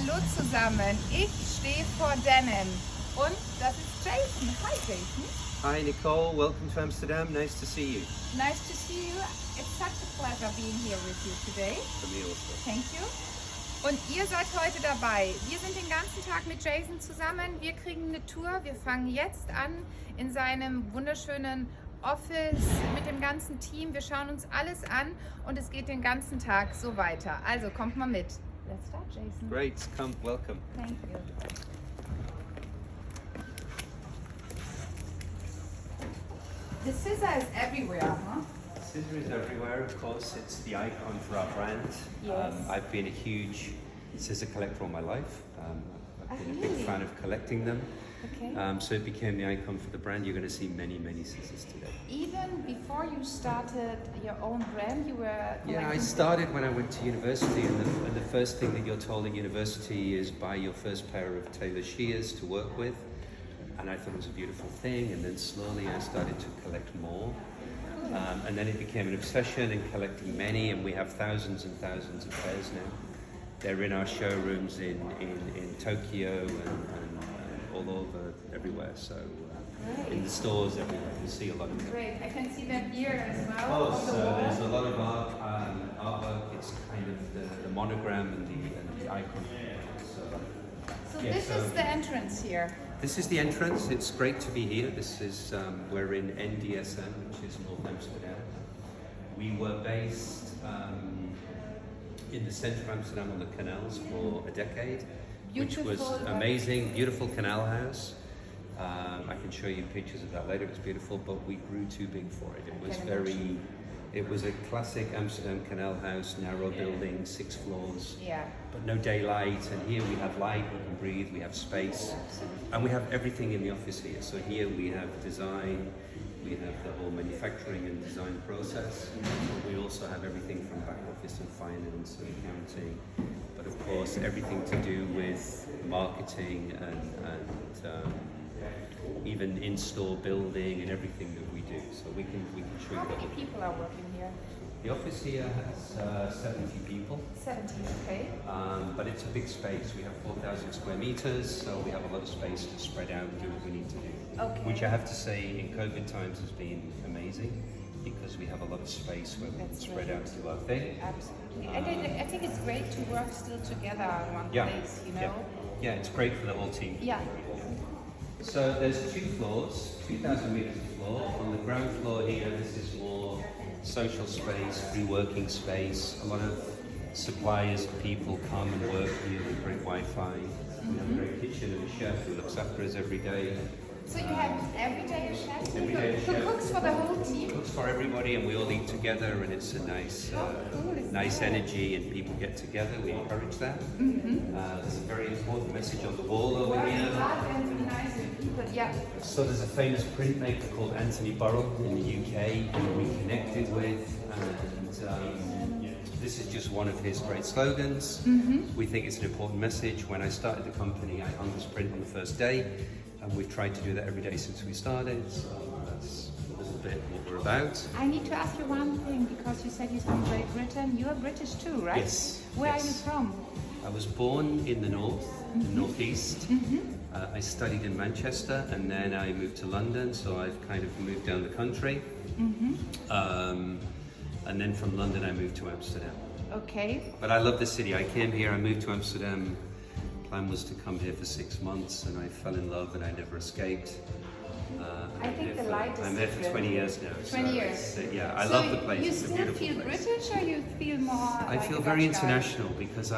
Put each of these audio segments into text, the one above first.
Hallo zusammen, ich stehe vor Denham und das ist Jason. Hi Jason. Hi Nicole, welcome to Amsterdam, nice to see you. Nice to see you. It's such a pleasure being here with you today. For me also. Thank you. Und ihr seid heute dabei. Wir sind den ganzen Tag mit Jason zusammen. Wir kriegen eine Tour. Wir fangen jetzt an in seinem wunderschönen Office mit dem ganzen Team. Wir schauen uns alles an und es geht den ganzen Tag so weiter. Also kommt mal mit. Let's start, Jason. Great, come, welcome. Thank you. The scissor is everywhere, huh? Scissor is everywhere, of course. It's the icon for our brand. Yes. I've been a huge scissor collector all my life. I've been a big really? fan of collecting them. Okay. So it became the icon for the brand. You're going to see many, many scissors today. Even before you started your own brand, you were Yeah, I collecting started when I went to university, and the first thing that you're told in university is buy your first pair of tailor shears to work with. And I thought it was a beautiful thing, and then slowly I started to collect more. And then it became an obsession in collecting many, and we have thousands and thousands of pairs now. They're in our showrooms in Tokyo and all over, everywhere. So in the stores everywhere, you see a lot of them. Great. I can see them here as well. Oh, on the so wall. there's a lot of artwork. It's kind of the monogram and the icon. So Yeah, this is the entrance here. This is the entrance. It's great to be here. This is we're in NDSM, which is North Amsterdam. We were based in the centre of Amsterdam on the canals for a decade, which was Beautiful. amazing. Beautiful canal house. I can show you pictures of that later. It was beautiful, but we grew too big for it. It was Can It was a classic Amsterdam canal house, narrow building, 6 floors. Yeah. But no daylight, and here we have light, we can breathe, we have space, and we have everything in the office here. So here we have design, we have the whole manufacturing and design process. We also have everything from back office and finance and accounting, but of course everything to do with marketing and even in-store building and everything that we do. So we can show How you the many whole. people are working here? The office here has 70 people. 70, okay. But it's a big space. We have 4,000 square meters, so we have a lot of space to spread out and do what we need to do. Okay. Which I have to say, in COVID times, has been amazing because we have a lot of space where we can That's spread right. out and do our thing. Absolutely. And I think it's great to work still together in one Yeah. place, you know? Yeah, it's great for the whole team. Yeah. So there's 2 floors, 2,000 meters of floor. On the ground floor here, this is more social space, free working space. A lot of suppliers, people come and work here with great Wi-Fi. We have a great kitchen and a chef who looks after us every day. So you have every day a chef Every day a who chef. cooks for the whole team? Cooks for everybody, and we all eat together, and it's a nice, cool is nice that? energy, and people get together. We encourage that. There's a very important message on the wall over Working here. hard and be nice with people, yeah. So there's a famous printmaker called Anthony Burrell in the UK who we connected with, and this is just one of his great slogans. We think it's an important message. When I started the company, I hung this print on the first day, and we've tried to do that every day since we started. So that's a little bit what we're about. I need to ask you one thing, because you said you're from Great Britain. You are British too, right? Yes, Where yes. are you from? I was born in the north, northeast. I studied in Manchester, and then I moved to London, so I've kind of moved down the country. And then from London I moved to Amsterdam. Okay. But I love the city. I came here, I moved to Amsterdam. Plan was to come here for 6 months, and I fell in love and I never escaped. I think the light is I'm here for different. 20 years now. 20 years. Yeah, I So love the place. You It's a still beautiful feel place. British, or you feel more I like feel a very Dutch guy? international because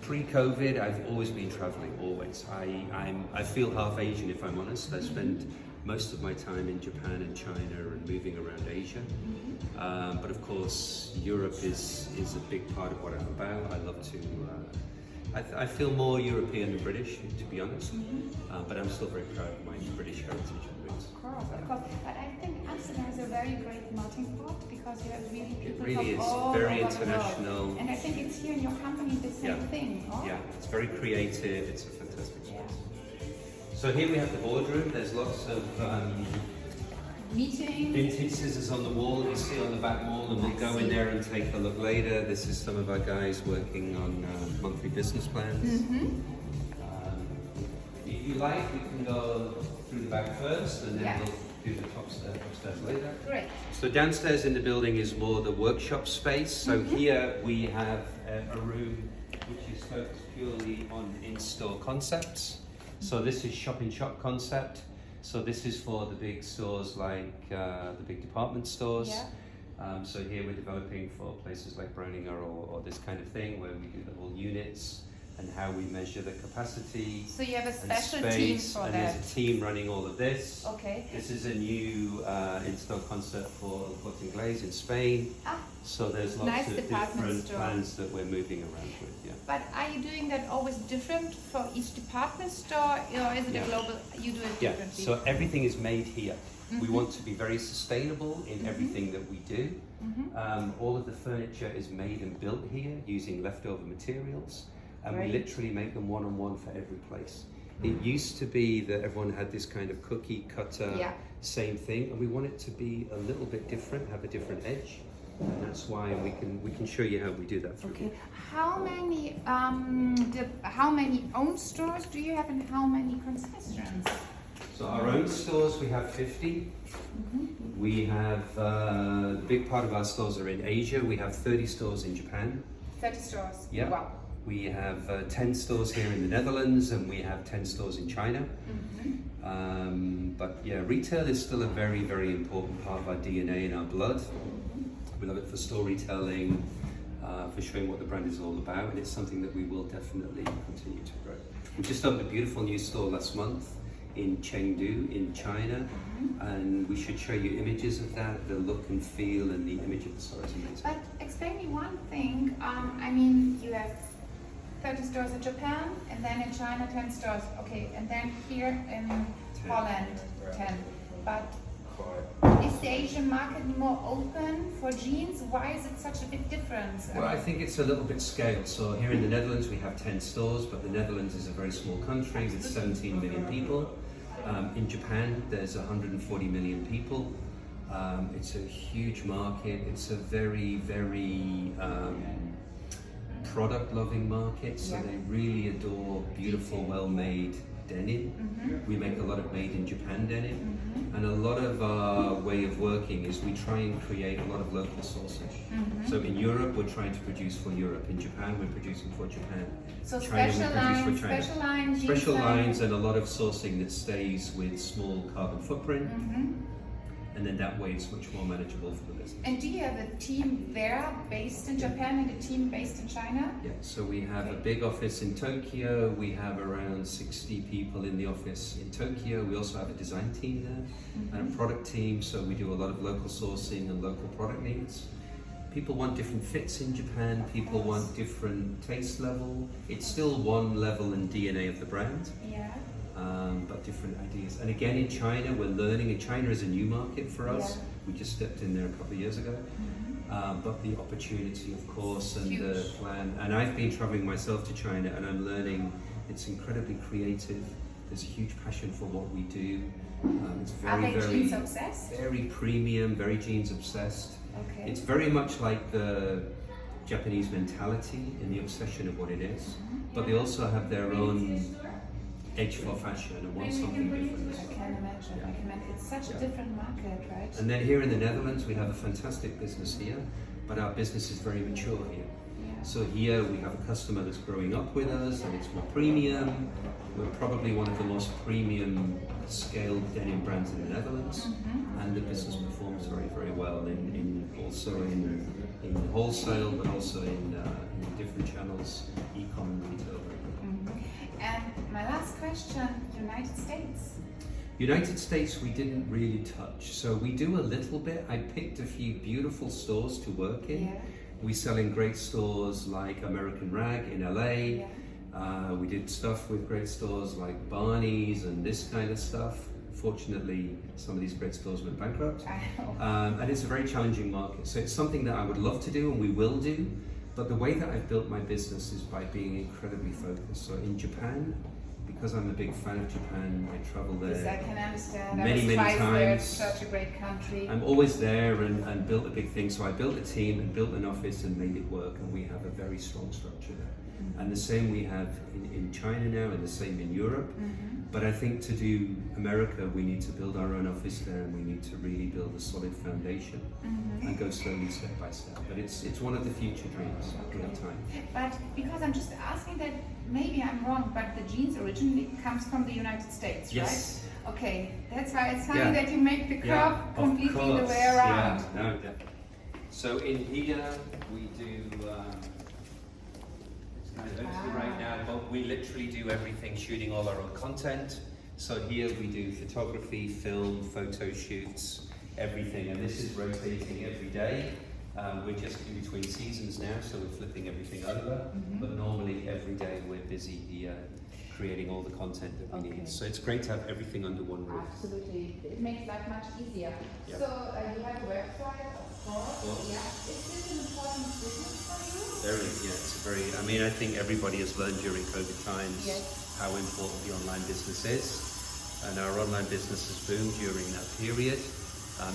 pre-COVID, I've always been traveling, always. I feel half Asian, if I'm honest. I spend most of my time in Japan and China and moving around Asia. But of course, Europe is a big part of what I'm about. I love to, I feel more European than British, to be honest. But I'm still very proud of my British heritage and roots. Of course. But I think Amsterdam is a very great melting pot, because you have really people really from is all very over the world. international. And I think it's here in your company the same Yeah. thing. Oh? Yeah, it's very creative. It's a fantastic Yeah. space. So here we have the boardroom. There's lots of meeting. Vintage scissors on the wall that you see on the back wall, and we'll go in there and take a look later. This is some of our guys working on monthly business plans. If you like, we can go through the back first, and then we'll do the upstairs later. Great. So downstairs in the building is more the workshop space. So here we have a room which is focused purely on in-store concepts. So this is shop-in-shop concept. So this is for the big stores like the big department stores. So here we're developing for places like Browninger or this kind of thing, where we do the whole units and how we measure the capacity. So you have a special space, team for and that. there's a team running all of this. Okay. This is a new in-store concept for Corte Inglés in Spain. So there's lots of different plans that we're moving around with. But are you doing that always different for each department store, or is it a global? You do it differently. So everything is made here. We want to be very sustainable in everything that we do. All of the furniture is made and built here using leftover materials. And we literally make them one-on-one for every place. It used to be that everyone had this kind of cookie cutter, same thing, and we want it to be a little bit different, have a different edge, and that's why we can show you how we do that. Okay. How many own stores do you have, and how many concessions? So our own stores, we have 50. We have the big part of our stores are in Asia. We have 30 stores in Japan. 30 stores. Yeah. Wow. We have 10 stores here in the Netherlands, and we have 10 stores in China. But yeah, retail is still a very, very important part of our DNA and our blood. We love it for storytelling, for showing what the brand is all about, and it's something that we will definitely continue to grow. We just opened a beautiful new store last month in Chengdu in China, and we should show you images of that. The look and feel and the image of the store is amazing. But explain me one thing. I mean, you have 30 stores in Japan, and then in China 10 stores. Okay, and then here in Holland 10. But is the Asian market more open for jeans? Why is it such a big difference? Well, I think it's a little bit scaled. So here in the Netherlands we have 10 stores, but the Netherlands is a very small country with 17 million people. In Japan there's 140 million people. It's a huge market. It's a very, very product-loving market, so they really adore beautiful, well-made denim. We make a lot of made-in-Japan denim, and a lot of our way of working is we try and create a lot of local sourcing. So in Europe, we're trying to produce for Europe. In Japan, we're producing for Japan. So China, special lines, special lines, and a lot of sourcing that stays with small carbon footprint. And then that way it's much more manageable for the business. And do you have a team there based in Japan and a team based in China? Yeah, so we have a big office in Tokyo. We have around 60 people in the office in Tokyo. We also have a design team there and a product team, so we do a lot of local sourcing and local product needs. People want different fits in Japan, people want different taste level. It's still one level and DNA of the brand. But different ideas. And again, in China, we're learning. And China is a new market for us. We just stepped in there a couple of years ago. But the opportunity, of course, and the plan. And I've been traveling myself to China, and I'm learning. It's incredibly creative. There's a huge passion for what we do. It's very, jeans obsessed? Very premium, very jeans obsessed. It's very much like the Japanese mentality in the obsession of what it is. But they also have their own edge for fashion and want something different. I can imagine. It's such a different market, right? And then here in the Netherlands, we have a fantastic business here, but our business is very mature here. So here we have a customer that's growing up with us, and it's more premium. We're probably one of the most premium scaled denim brands in the Netherlands, and the business performs very, very well in wholesale, but also in different channels, e-com and retail. And my last question, United States. United States we didn't really touch, so we do a little bit. I picked a few beautiful stores to work in. We sell in great stores like American Rag in LA. We did stuff with great stores like Barney's and this kind of stuff. Fortunately, some of these great stores went bankrupt. And it's a very challenging market, so it's something that I would love to do and we will do. But the way that I've built my business is by being incredibly focused. So in Japan, because I'm a big fan of Japan, I travel there. Yes, I can understand. Many times. It's such a great country. I'm always there and built a big thing. So I built a team and built an office and made it work, and we have a very strong structure there. And the same we have in China now, and the same in Europe. But I think to do America, we need to build our own office there, and we need to really build a solid foundation and go slowly, step by step. But it's one of the future dreams. We have time. But because I'm just asking that, maybe I'm wrong, but the jeans originally comes from the United States, Yes. right? Okay, that's why it's funny that you make the crop completely the way Yeah, around. no, so in here we do. Kind of empty right now, but we literally do everything, shooting all our own content. So here we do photography, film, photo shoots, everything, and this is rotating every day. We're just in between seasons now, so we're flipping everything over, but normally every day we're busy here creating all the content that we need. So it's great to have everything under one roof. Absolutely, it makes life much easier. Yeah. So you have a website, of course. Yeah. Is this an important business for you? Very, yeah, it's a very, I mean, I think everybody has learned during COVID times how important the online business is. And our online business has boomed during that period.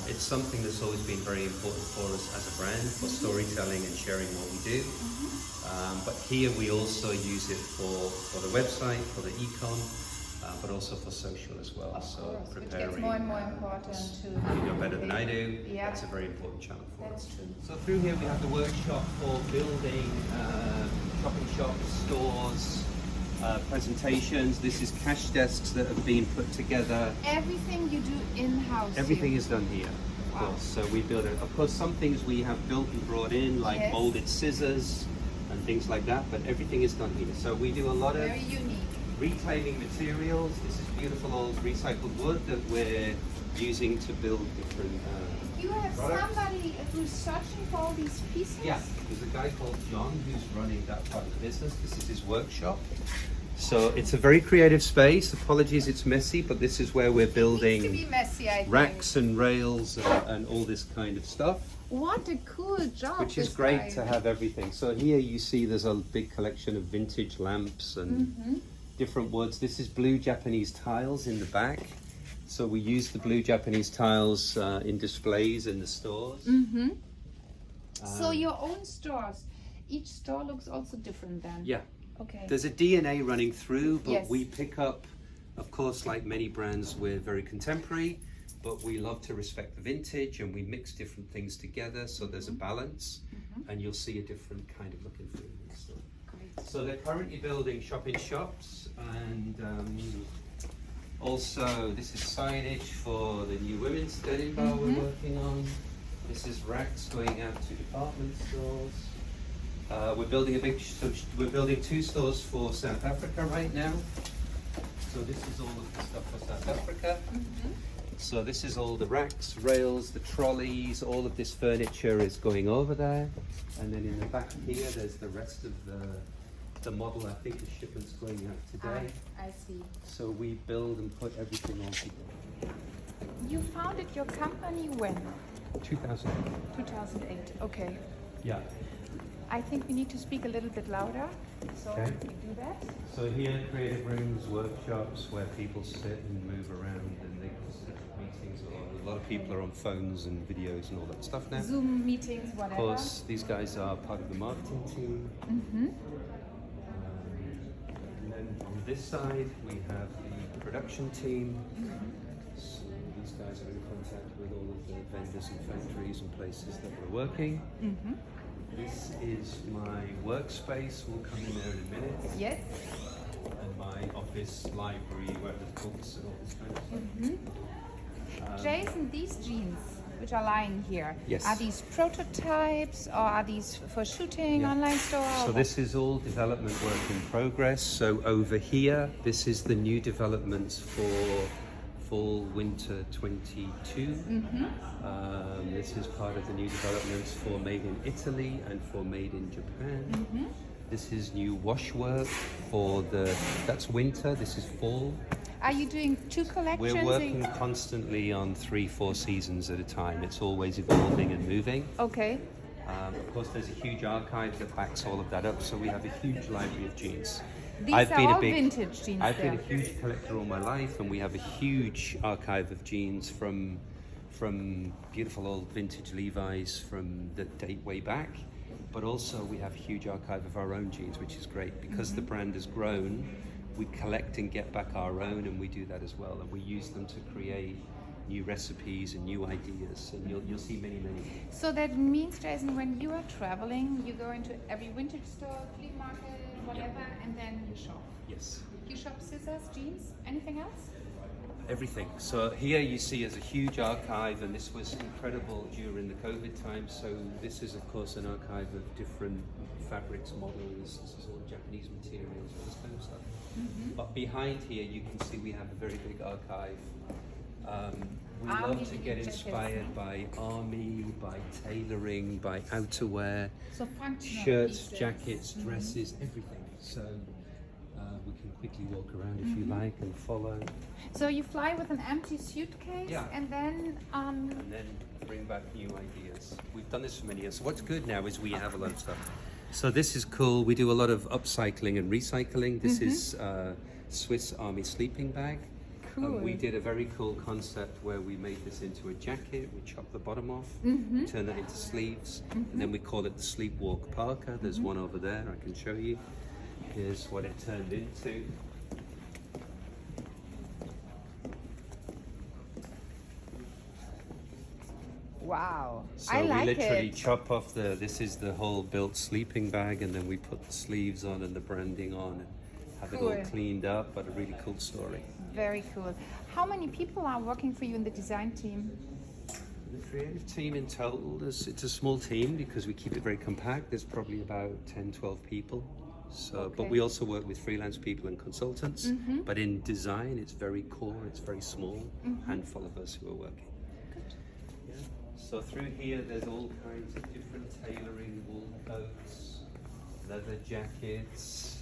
It's something that's always been very important for us as a brand, for storytelling and sharing what we do. But here we also use it for the website, for the e-com, but also for social as well. Of so course, preparing. which gets more and more important to. You know better than I do. Yeah. That's a very important channel for That's us. true. So through here we have the workshop for building shopping shops, stores, presentations. This is cash desks that have been put together. Everything you do in-house. Everything here. is done here, of Wow. course. So we build it. Of course, some things we have built and brought in, like Yes. molded scissors and things like that, but everything is done here. So we do a lot of Very unique. reclaiming materials. This is beautiful old recycled wood that we're using to build different You have products. somebody who's searching for all these pieces? Yeah, there's a guy called John who's running that part of the business. This is his workshop. So it's a very creative space. Apologies, it's messy, but this is where we're Needs to building be messy, I think. racks and rails and all this kind of stuff, What a cool job. which is this great guy. to have everything. So here you see there's a big collection of vintage lamps and different woods. This is blue Japanese tiles in the back. So we use the blue Japanese tiles in displays in the stores. So your own stores, each store looks also different then? Yeah. Okay. There's a DNA running through, but Yes. we pick up, of course, like many brands, we're very contemporary, but we love to respect the vintage and we mix different things together, so there's a balance, and you'll see a different kind of look and feel in the store. Great. So they're currently building shops, and also this is signage for the new women's denim bar we're working on. This is racks going out to department stores. We're building we're building 2 stores for South Africa right now. So this is all of the stuff for South Africa. So this is all the racks, rails, the trolleys, all of this furniture is going over there. And then in the back here, there's the rest of the model. I think the shipment's going out today. I see. So we build and put everything all together. You founded your company when? 2008. 2008. Okay. Yeah. I think we need to speak a little bit louder. So Okay. we do that. So here, creative rooms, workshops where people sit and move around and they can set up meetings. A lot of people are on phones and videos and all that stuff now. Zoom meetings, whatever. Of course, these guys are part of the marketing team. And then on this side, we have the production team. So these guys are in contact with all of the vendors and factories and places that we're working. This is my workspace. We'll come in there in a minute. Yes. And my office, library, where there's books and all this kind of stuff. Jason, these jeans which are lying here, Yes. are these prototypes or are these for shooting, Yeah. online store? So this is all development work in progress. So over here, this is the new developments for fall winter 22. This is part of the new developments for made in Italy and for made in Japan. This is new wash work for that's winter, this is fall. Are you doing 2 collections? We're working constantly on 3-4 seasons at a time. It's always evolving and moving. Okay. Of course, there's a huge archive that backs all of that up, so we have a huge library of jeans. These are all vintage jeans. I've been a huge collector all my life, and we have a huge archive of jeans from beautiful old vintage Levi's from the date way back. But also we have a huge archive of our own jeans, which is great because the brand has grown. We collect and get back our own, and we do that as well, and we use them to create new recipes and new ideas, and you'll see many. So that means, Jason, when you are traveling, you go into every vintage store, flea market, whatever, and then you shop. Yes. You shop scissors, jeans, anything else? Everything. So here you see is a huge archive, and this was incredible during the COVID time. So this is, of course, an archive of different fabrics, models. This is all Japanese materials, all this kind of stuff. But behind here, you can see we have a very big archive. We love to get inspired by army, by tailoring, by outerwear, So functional shirts, pieces. jackets, dresses, everything. So we can quickly walk around if you like and follow. So you fly with an empty suitcase, Yeah. and then And then bring back new ideas. We've done this for many years. So what's good now is we have a lot of stuff. So this is cool. We do a lot of upcycling and recycling. This is Swiss Army sleeping bag. Cool. We did a very cool concept where we made this into a jacket. We chopped the bottom off, turn that into sleeves, and then we call it the Sleepwalk Parka. There's one over there I can show you. Here's what it turned into. wow, So I like we literally it. chop off this is the whole built sleeping bag, and then we put the sleeves on and the branding on and have it all Cool. cleaned up, but a really cool story. Very cool. How many people are working for you in the design team? The creative team in total, it's a small team because we keep it very compact. There's probably about 10, 12 people. So, But Okay. we also work with freelance people and consultants. But in design, it's very core, it's very small, handful of us who are working. Yeah. So through here, there's all kinds of different tailoring, wool coats, leather jackets,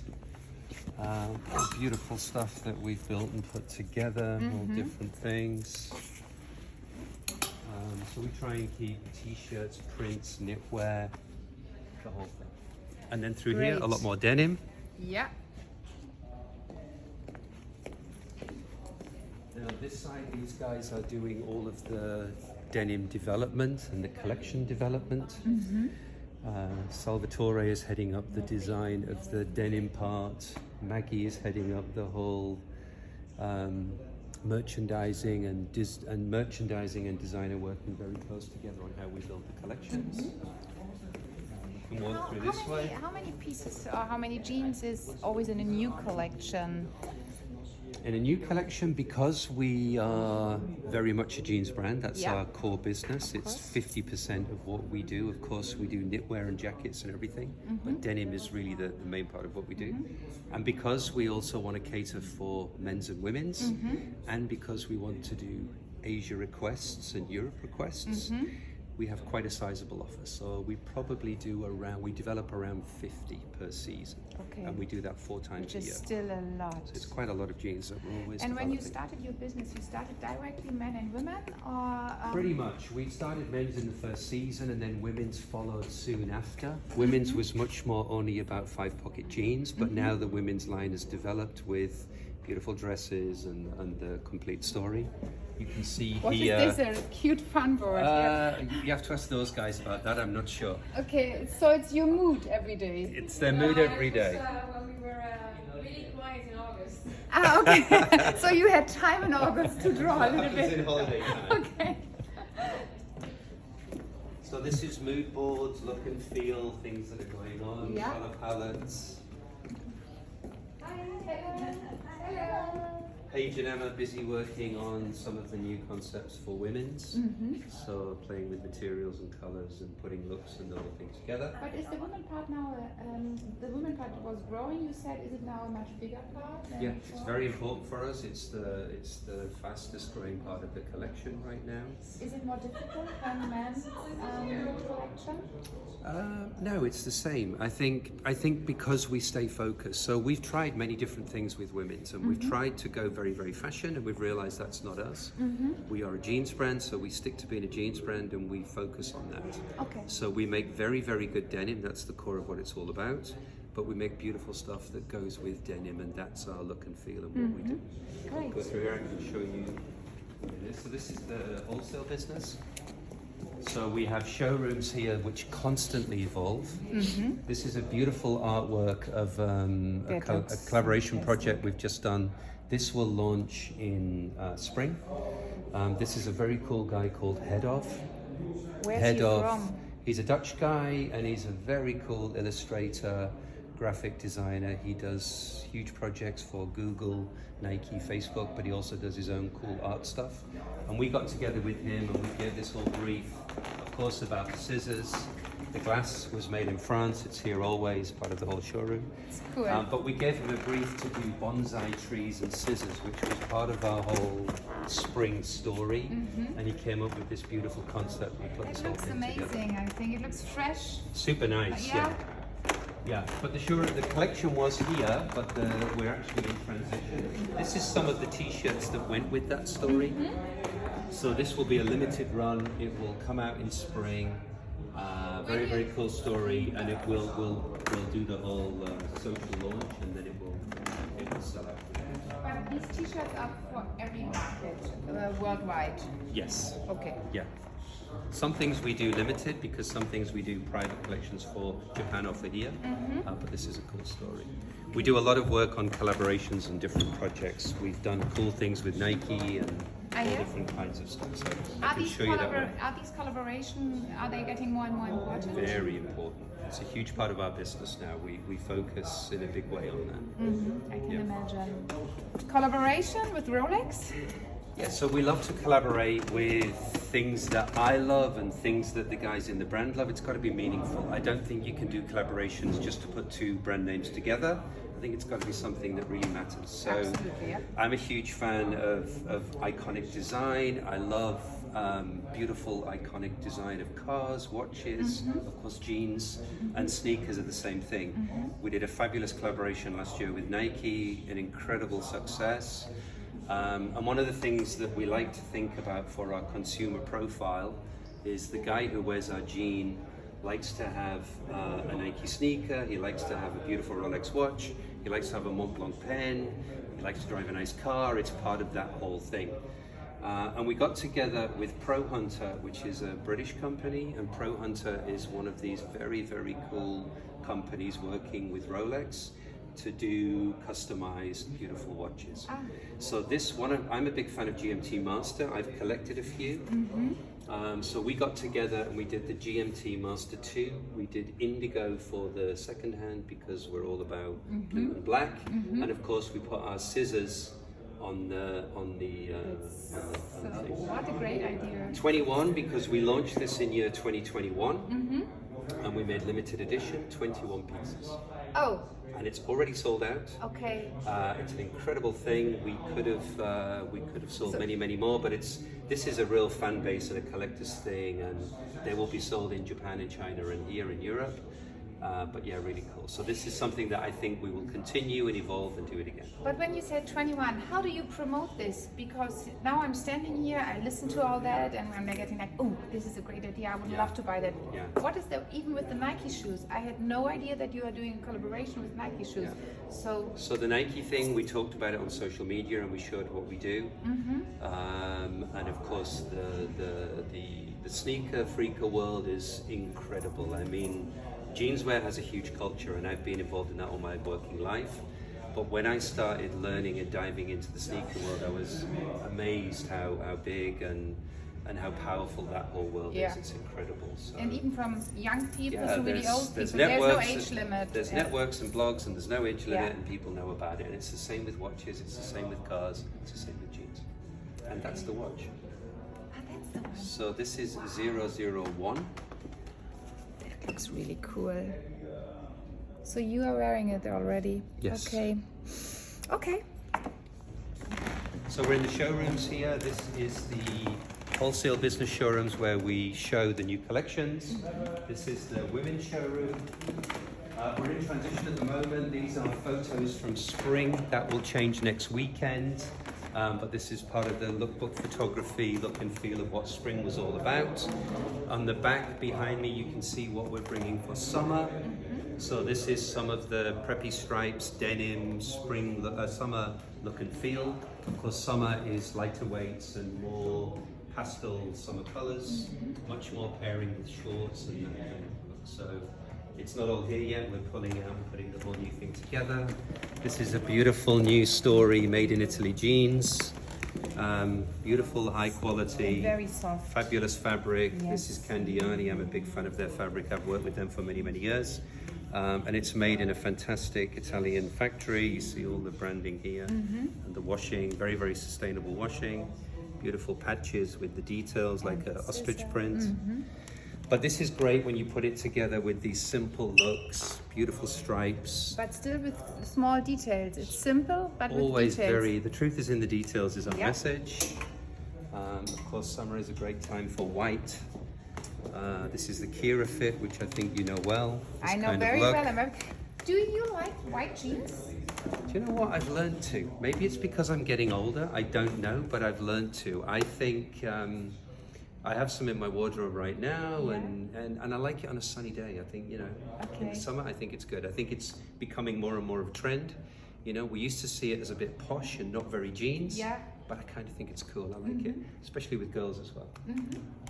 beautiful stuff that we've built and put together, all different things. So we try and keep t-shirts, prints, knitwear, the whole thing. And then through here, a Great. lot more denim. Yeah. Then on this side, these guys are doing all of the denim development and the collection development. Salvatore is heading up the design of the denim part. Maggie is heading up the whole merchandising and designer working very close together on how we build the collections. You can walk through this way. How many pieces or how many jeans is always in a new collection? In a new collection, because we are very much a jeans brand, that's Yeah. our core business. It's 50% of what we do. Of course, we do knitwear and jackets and everything, but denim is really the main part of what we do. And because we also want to cater for men's and women's, and because we want to do Asia requests and Europe requests, we have quite a sizable offer. So we probably we develop around 50 per season. Okay. And we do that 4 times Which a is year. still a lot. So it's quite a lot of jeans that we're always And when you developing. started your business, you started directly men and women, or Pretty much. We started men's in the first season, and then women's followed soon after. Women's was much more only about 5-pocket jeans, but now the women's line has developed with beautiful dresses and the complete story. You can see What here. is this? A cute fun board. You have to ask those guys about that. I'm not sure. Okay, so it's your mood every day. It's their mood every day. When we were really quiet in August. Ah, okay. So you had time in August to draw a little It's in bit. holiday time. Okay. So this is mood boards, look and feel, things that are going on, Yeah. color palettes. Hello. Paige and Emma busy working on some of the new concepts for women's. So playing with materials and colors and putting looks and the whole thing together. But is the women part now, the women part was growing, you said, is it now a much bigger part? than Yeah, it's before? very important for us. It's the fastest growing part of the collection right now. Is it more difficult than men's collection? No, it's the same. I think because we stay focused. So we've tried many different things with women's, and we've tried to go very, very fashion, and we've realized that's not us. We are a jeans brand, so we stick to being a jeans brand, and we focus on that. Okay. So we make very, very good denim. That's the core of what it's all about. but we make beautiful stuff that goes with denim, and that's our look and feel and what we do. Great. Go through here, I can show you what it is. So this is the wholesale business. So we have showrooms here which constantly evolve. This is a beautiful artwork of a collaboration project we've just done. This will launch in spring. This is a very cool guy called Head Of. Where's he from? He's a Dutch guy, and he's a very cool illustrator, graphic designer. He does huge projects for Google, Nike, Facebook, but he also does his own cool art stuff. And we got together with him and we gave this whole brief, of course, about the scissors. The glass was made in France. It's here always, part of the whole showroom. It's cool. But we gave him a brief to do bonsai trees and scissors, which was part of our whole spring story. And he came up with this beautiful concept. We put this It whole looks thing amazing. together. I think it looks fresh. Super nice, Yeah. yeah. But the collection was here, but we're actually in transition. This is some of the t-shirts that went with that story. So this will be a limited run. It will come out in spring. Very, very cool story, and it will do the whole social launch, and then it will sell out. But these t-shirts are for every market, worldwide. Yes. Okay. Yeah. Some things we do limited because some things we do private collections for Japan or for here. But this is a cool story. We do a lot of work on collaborations and different projects. We've done cool things with Nike and all different kinds of stuff. So I can show you that one. Are these collaborations, are they getting more and more important? Very important. It's a huge part of our business now. We focus in a big way on that. I can imagine. Collaboration with Rolex? Yeah, so we love to collaborate with things that I love and things that the guys in the brand love. It's got to be meaningful. I don't think you can do collaborations just to put two brand names together. I think it's got to be something that really matters. So Absolutely, yeah. I'm a huge fan of iconic design. I love beautiful iconic design of cars, watches, of course jeans, and sneakers are the same thing. We did a fabulous collaboration last year with Nike, an incredible success. And one of the things that we like to think about for our consumer profile is the guy who wears our jean likes to have a Nike sneaker, he likes to have a beautiful Rolex watch, he likes to have a Mont Blanc pen, he likes to drive a nice car. It's part of that whole thing. And we got together with Pro Hunter, which is a British company, and Pro Hunter is one of these very, very cool companies working with Rolex to do customized, beautiful watches. So this one, I'm a big fan of GMT Master. I've collected a few. So we got together and we did the GMT Master 2. We did indigo for the second hand because we're all about blue and black. And of course we put our scissors on the thing. What a great idea. 21 because we launched this in year 2021 and we made limited edition, 21 pieces. Oh, And it's already sold out. okay. It's an incredible thing. We could have sold many more, but this is a real fan base and a collector's thing, and they will be sold in Japan and China and here in Europe. But yeah, really cool. So this is something that I think we will continue and evolve and do it again. But when you said 21, how do you promote this? Because now I'm standing here, I listen to all that, and I'm getting like, oh, this is a great idea, I would love to buy that. Yeah. What is the, even with the Nike shoes, I had no idea that you are doing a collaboration with Nike shoes. So the Nike thing, we talked about it on social media and we showed what we do. And of course the sneaker freaker world is incredible. I mean, jeanswear has a huge culture and I've been involved in that all my working life. But when I started learning and diving into the sneaker world, I was amazed how big and how powerful that whole world is. It's incredible. So, and even from young people to really there's- old there's people, there's no networks, age limit. There's networks and blogs and there's no age limit Yeah. and people know about it. And it's the same with watches, it's the same with cars, it's the same with jeans. And that's the watch. That's the one. So this is 001. That looks really cool. So you are wearing it already? Yes. Okay. Okay. So we're in the showrooms here. This is the wholesale business showrooms where we show the new collections. This is the women's showroom. We're in transition at the moment. These are photos from spring. That will change next weekend. But this is part of the lookbook photography, look and feel of what spring was all about. On the back behind me, you can see what we're bringing for summer. So this is some of the preppy stripes, denim, spring, summer look and feel. Of course, summer is lighter weights and more pastel summer colors, much more pairing with shorts and that kind of look. So it's not all here yet. We're pulling out and putting the whole new thing together. This is a beautiful new story made in Italy jeans. Beautiful, high quality, very soft, fabulous fabric. Yes. This is Candiani. I'm a big fan of their fabric. I've worked with them for many, many years. And it's made in a fantastic Italian factory. You see all the branding here and the washing, very, very sustainable washing. Beautiful patches with the details like an ostrich print. But this is great when you put it together with these simple looks, beautiful stripes. but still with small details. It's simple, but Always with details. the truth is in the details is our Yeah. message. Of course, summer is a great time for white. This is the Kira fit, which I think you know well. This I know kind of very look. well. Do you like white jeans? Do you know what I've learned to? Maybe it's because I'm getting older. I don't know, but I've learned to. I think I have some in my wardrobe right now, Yeah. and I like it on a sunny day. I think, in Okay. the summer, I think it's good. I think it's becoming more and more of a trend. We used to see it as a bit posh and not very jeans. Yeah. But I kind of think it's cool. I like it, especially with girls as well.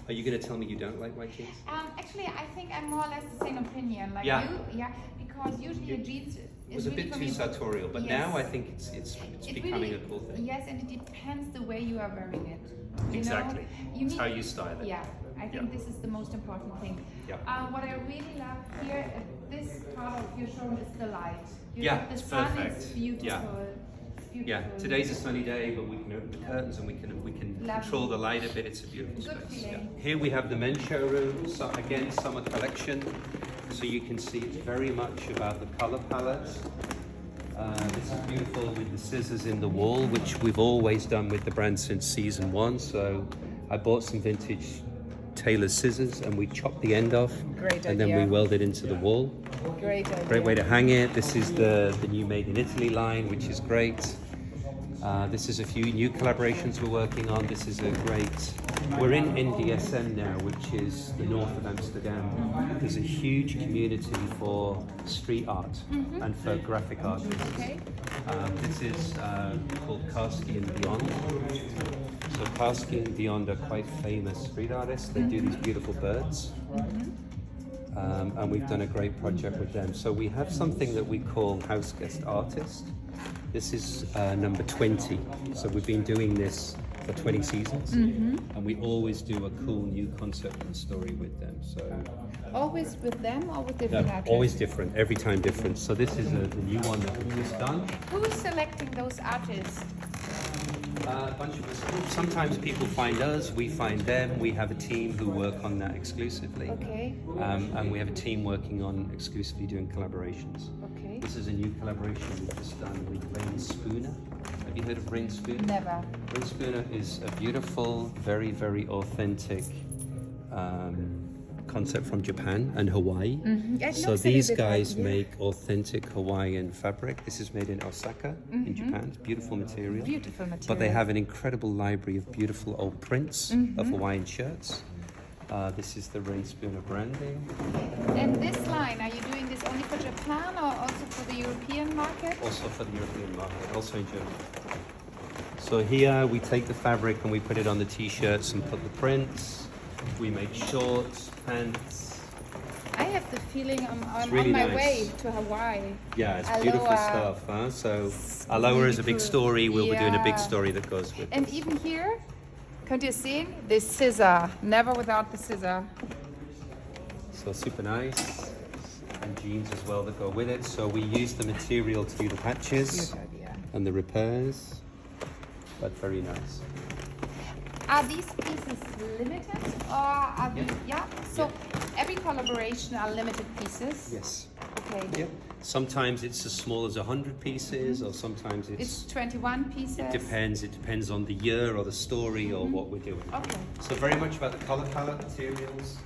Are you going to tell me you don't like white jeans? Actually, I think I'm more or less the same opinion. Like Yeah. you, yeah, because usually a jeans It is was a really bit for too me- sartorial, but Yes. now I think it's It becoming really- a cool thing. Yes, and it depends the way you are wearing it. Exactly. You It's need, how you style it. Yeah, I think Yeah. this is the most important thing. Yeah. What I really love here, this part of your show is the light. You Yeah, have the it's sun, perfect. it's beautiful. Yeah. It's Yeah, beautiful. today's a sunny day, but we can open the curtains and we can Lovely. control the light a bit. It's a beautiful Good space. feeling. Here we have the men's showroom. So again, summer collection. So you can see it's very much about the color palette. This is beautiful with the scissors in the wall, which we've always done with the brand since season 1. So I bought some vintage tailor's scissors and we chopped the end off. Great and then idea. we welded into the wall. Great idea. Great way to hang it. This is the new Made in Italy line, which is great. This is a few new collaborations we're working on. This is a great... We're in NDSM now, which is the north of Amsterdam. There's a huge community for street art and for graphic artists. Okay. This is called Karski and Beyond. So Karski and Beyond are quite famous street artists. They do these beautiful birds. And we've done a great project with them. So we have something that we call House Guest Artist. This is number 20. So we've been doing this for 20 seasons. And we always do a cool new concept and story with them. So Always with them or with different artists? always different, every time different. So this is the new one that we've just done. Who's selecting those artists? A bunch of us. Sometimes people find us, we find them. We have a team who work on that exclusively. Okay. And we have a team working on exclusively doing collaborations. Okay. This is a new collaboration we've just done with Rain Spooner. Have you heard of Rain Spooner? Never. Rain Spooner is a beautiful, very, very authentic concept from Japan and Hawaii. It So looks a these little bit guys like, yeah. make authentic Hawaiian fabric. This is made in Osaka in Japan. It's beautiful material. Beautiful material. But they have an incredible library of beautiful old prints of Hawaiian shirts. This is the Rain Spooner branding. And this line, are you doing this only for Japan or also for the European market? Also for the European market, also in Germany. So here we take the fabric and we put it on the t-shirts and put the prints. We make shorts, pants. I have the feeling I'm really on my nice. way to Hawaii. Yeah, it's beautiful Aloha. stuff. Huh? So Aloha is a big cool. story. We'll be doing a big Yeah. story that goes with And it. even here, könnt ihr sehen, the scissor. Never without the scissor. So super nice. And jeans as well that go with it. So we use the material to do the patches Good idea. and the repairs. But very nice. Are these pieces limited or are these, yeah? So every collaboration are limited pieces? Yes. Okay. Yep. Sometimes it's as small as 100 pieces, or sometimes It's 21 pieces? it depends. It depends on the year or the story or what we're doing. Okay. So very much about the color palette materials.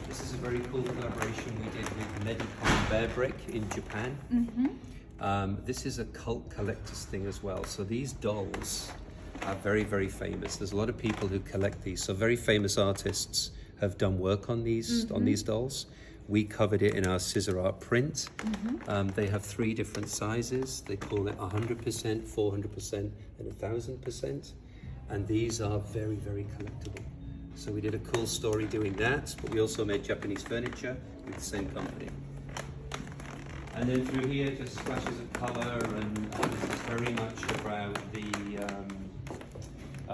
This is a very cool collaboration we did with Medicom Bear Brick in Japan. This is a cult collector's thing as well. So these dolls are very, very famous. There's a lot of people who collect these. So very famous artists have done work on these dolls. We covered it in our scissor art print. They have 3 different sizes. They call it 100%, 400%, and 1000%. And these are very, very collectible. So we did a cool story doing that, but we also made Japanese furniture with the same company. And then through here, just splashes of color, and this is very much about the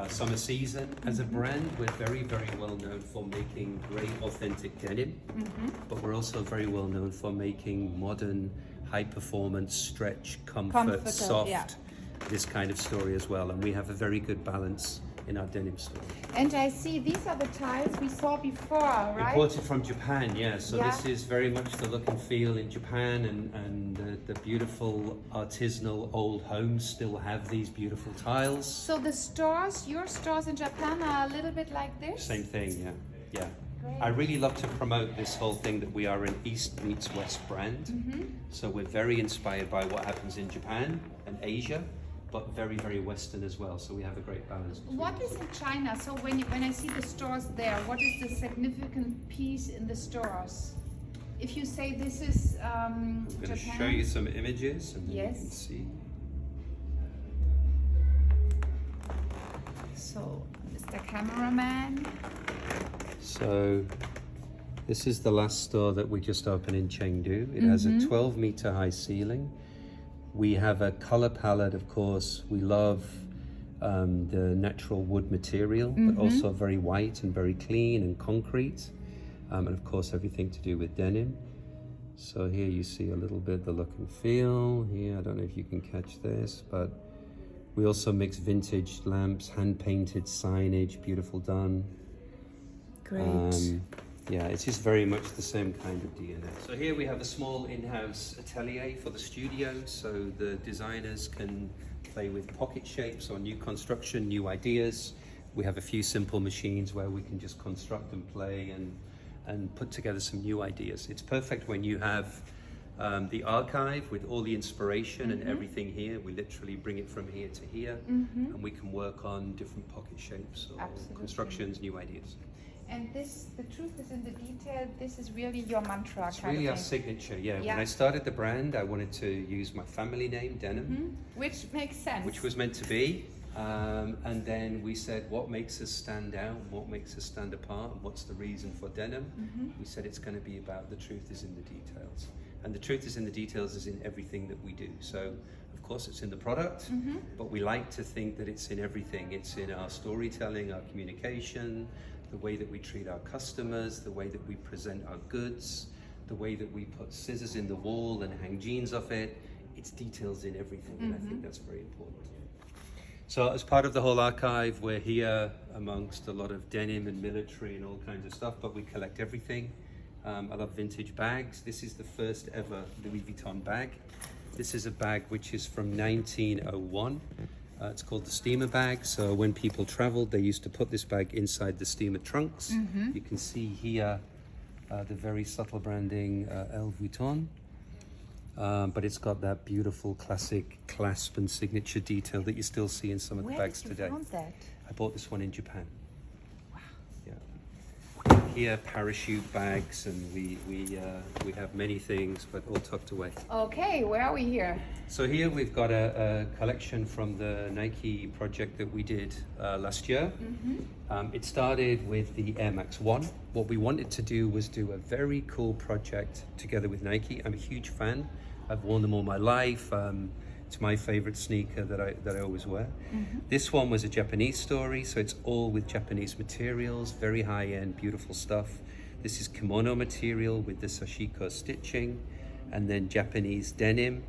summer season. As a brand, we're very, very well known for making great, authentic denim, but we're also very well known for making modern, high-performance, stretch, comfort, soft, this kind of story as well. And we have a very good balance in our denim store. And I see these are the tiles we saw before, right? Imported from Japan, yeah. So this is very much the look and feel in Japan, and the beautiful artisanal old homes still have these beautiful tiles. So the stores, your stores in Japan are a little bit like this? Same thing, yeah. Great. I really love to promote this whole thing that we are an East meets West brand. So we're very inspired by what happens in Japan and Asia, but very, very Western as well. So we have a great balance. What is in China? So when I see the stores there, what is the significant piece in the stores? If you say this is I'm going to show you some images, and then you can see. So, Mr. Cameraman. So this is the last store that we just opened in Chengdu. It has a 12-meter high ceiling. We have a color palette, of course. We love the natural wood material, but also very white and very clean and concrete. And of course, everything to do with denim. So here you see a little bit the look and feel. Here, I don't know if you can catch this, but we also mix vintage lamps, hand-painted signage, beautiful done. Great. Yeah, it's just very much the same kind of DNA. So here we have a small in-house atelier for the studio, so the designers can play with pocket shapes or new construction, new ideas. We have a few simple machines where we can just construct and play and put together some new ideas. It's perfect when you have the archive with all the inspiration and everything here. We literally bring it from here to here, and we can work on different pocket shapes or constructions, new ideas. And this, the truth is in the detail. This is really your mantra. It's really our signature, yeah. When I started the brand, I wanted to use my family name, Denham. Which makes sense. Which was meant to be. And then we said, what makes us stand out? What makes us stand apart? And what's the reason for Denham? We said it's going to be about the truth is in the details. And the truth is in the details is in everything that we do. So, of course, it's in the product, but we like to think that it's in everything. It's in our storytelling, our communication, the way that we treat our customers, the way that we present our goods, the way that we put scissors in the wall and hang jeans off it. It's details in everything, and I think that's very important. So as part of the whole archive, we're here amongst a lot of denim and military and all kinds of stuff, but we collect everything. I love vintage bags. This is the first ever Louis Vuitton bag. This is a bag which is from 1901. It's called the steamer bag. So when people traveled, they used to put this bag inside the steamer trunks. You can see here the very subtle branding Louis Vuitton. But it's got that beautiful classic clasp and signature detail that you still see in some of the bags today. Where did you find that? I bought this one in Japan. Wow. Yeah. Here, parachute bags, and we have many things, but all tucked away. Okay, where are we here? So here we've got a collection from the Nike project that we did last year. It started with the Air Max 1. What we wanted to do was do a very cool project together with Nike. I'm a huge fan. I've worn them all my life. It's my favorite sneaker that I always wear. This one was a Japanese story, so it's all with Japanese materials, very high-end, beautiful stuff. This is kimono material with the sashiko stitching, and then Japanese denim.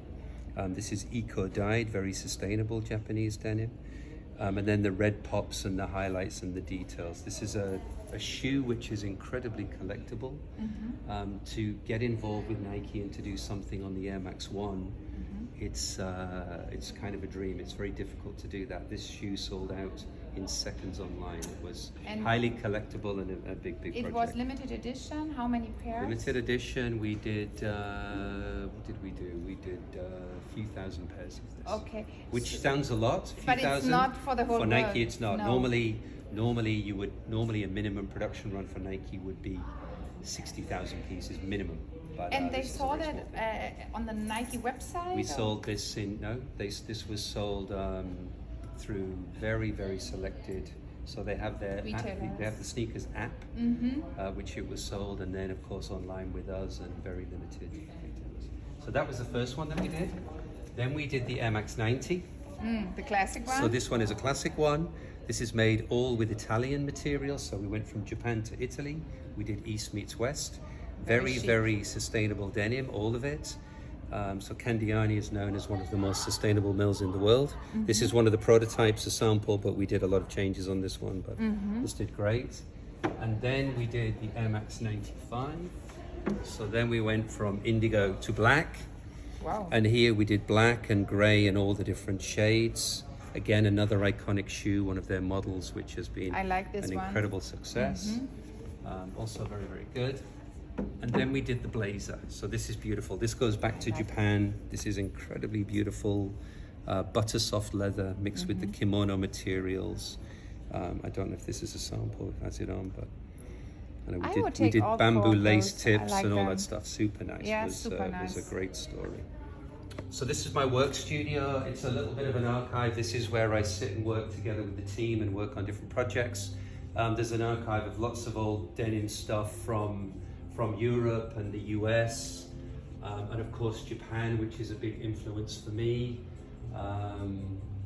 This is eco-dyed, very sustainable Japanese denim. And then the red pops and the highlights and the details. This is a shoe which is incredibly collectible. To get involved with Nike and to do something on the Air Max 1, it's kind of a dream. It's very difficult to do that. This shoe sold out in seconds online. It was highly collectible and a big project. It was limited edition. How many pairs? Limited edition. We did. What did we do? We did a few thousand pairs of this. Okay. Which sounds a lot. But it's not for the whole world. For Nike, it's not. No. Normally a minimum production run for Nike would be 60,000 pieces minimum. But, And they this is a saw very that small thing. on the Nike website? We or? sold this this was sold through very, very selected. So they have their app, Retailers. they have the sneakers app, which it was sold, and then of course online with us and very limited retailers. So that was the first one that we did. Then we did the Air Max 90. The classic one? So this one is a classic one. This is made all with Italian material. So we went from Japan to Italy. We did East meets West. Very, chic. very sustainable denim, all of it. So Candiani is known as one of the most sustainable mills in the world. This is one of the prototypes, a sample, but we did a lot of changes on this one, but this did great. And then we did the Air Max 95. So then we went from indigo to black. Wow. And here we did black and grey and all the different shades. Again, another iconic shoe, one of their models, which has been I like this an one. incredible success. Also very, very good. And then we did the blazer. So this is beautiful. This goes back to Japan. This is incredibly beautiful butter soft leather mixed with the kimono materials. I don't know if this is a sample, if that's it on, but I know I we would did, we take did all bamboo four of lace those. I tips like and all them. that stuff. Super nice. Yeah, was, super was nice. a great story. So this is my work studio. It's a little bit of an archive. This is where I sit and work together with the team and work on different projects. There's an archive of lots of old denim stuff from Europe and the US, and of course Japan, which is a big influence for me.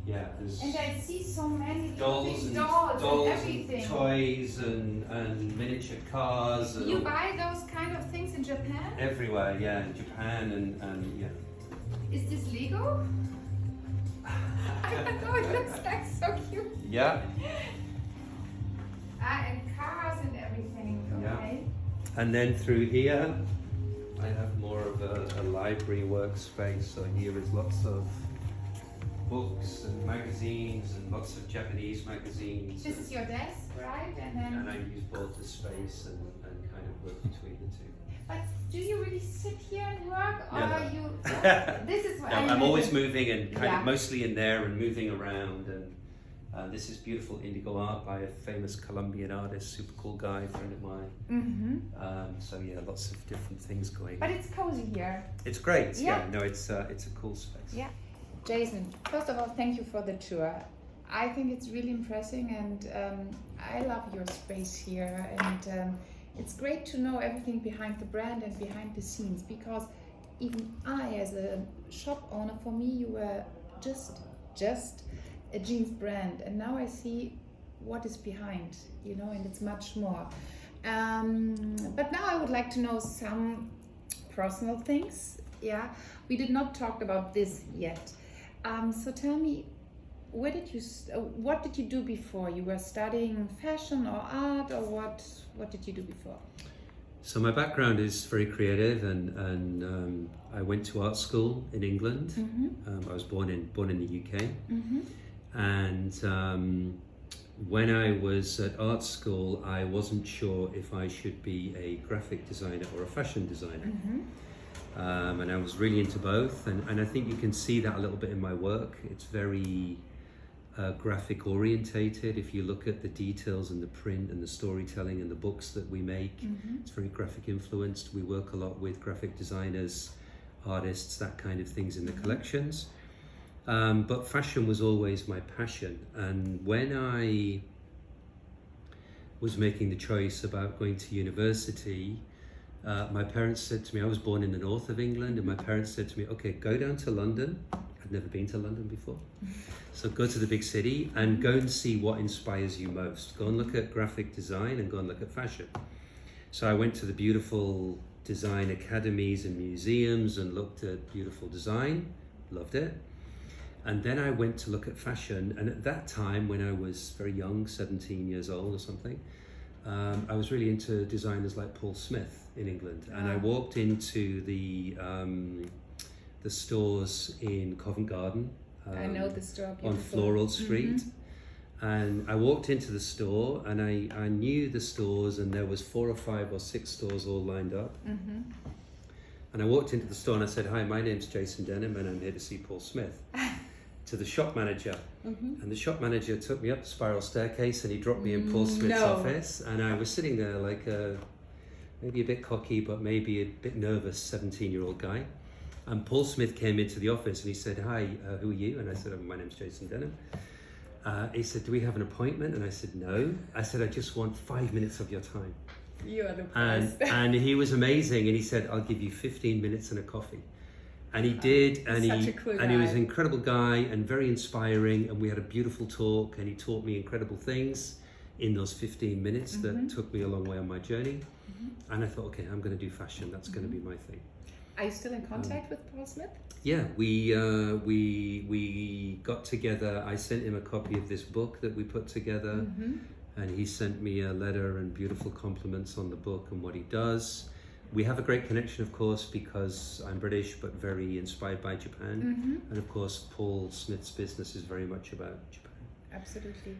There's And I see so many dolls big and dolls and everything. toys and miniature cars. And You all- buy those kind of things in Japan? everywhere, yeah, in Japan and yeah. Is this Lego? I don't know, it looks like so cute. Yeah, And cars and everything, Yeah. okay. and then through here, I have more of a library workspace. So here is lots of books and magazines and lots of Japanese magazines. This is your desk, right? And then, And I use both the space and kind of work between the two. but do you really sit here and work, or Never. are you? This is what No, I I'm mean. always moving and kind Yeah. of mostly in there and moving around. And this is beautiful indigo art by a famous Colombian artist, super cool guy, friend of mine. So yeah, lots of different things going But on. it's cozy here. It's great. Yeah. Yeah, no, it's a cool space. Yeah. Jason, first of all, thank you for the tour. I think it's really impressive, and I love your space here. And it's great to know everything behind the brand and behind the scenes, because even I, as a shop owner, for me, you were just a jeans brand, and now I see what is behind, and it's much more. But now I would like to know some personal things. Yeah, we did not talk about this yet. So tell me, what did you do before? You were studying fashion or art, or what did you do before? So my background is very creative, and I went to art school in England. I was born in the UK, and when I was at art school, I wasn't sure if I should be a graphic designer or a fashion designer. And I was really into both, and I think you can see that a little bit in my work. It's very graphic orientated. If you look at the details and the print and the storytelling and the books that we make, it's very graphic influenced. We work a lot with graphic designers, artists, that kind of things in the collections. But fashion was always my passion, and when I was making the choice about going to university, my parents said to me, I was born in the north of England, and my parents said to me, okay, go down to London. I'd never been to London before. So go to the big city and go and see what inspires you most. Go and look at graphic design and go and look at fashion. So I went to the beautiful design academies and museums and looked at beautiful design, loved it. And then I went to look at fashion, and at that time, when I was very young, 17 years old or something, I was really into designers like Paul Smith in England, and I walked into the stores in Covent Garden. I know the store, on beautiful. Floral Street, and I walked into the store, and I knew the stores, and there was 4 or 5 or 6 stores all lined up. And I walked into the store and I said, "Hi, my name's Jason Denham, and I'm here to see Paul Smith." To the shop manager, and the shop manager took me up the spiral staircase, and he dropped me in Paul Smith's office, and I was sitting there like a maybe a bit cocky, but maybe a bit nervous 17-year-old guy. And Paul Smith came into the office and he said, "Hi, who are you?" And I said, "My name's Jason Denham." He said, "Do we have an appointment?" And I said, "No." I said, "I just want 5 minutes of your time." You are the best. And he was amazing, and he said, "I'll give you 15 minutes and a coffee." And he did, and such he a cool and he was guy. an incredible guy and very inspiring, and we had a beautiful talk, and he taught me incredible things in those 15 minutes that took me a long way on my journey. And I thought, okay, I'm going to do fashion. That's going to be my thing. Are you still in contact with Paul Smith? Yeah, we got together. I sent him a copy of this book that we put together, and he sent me a letter and beautiful compliments on the book and what he does. We have a great connection, of course, because I'm British, but very inspired by Japan. And of course, Paul Smith's business is very much about Japan. Absolutely.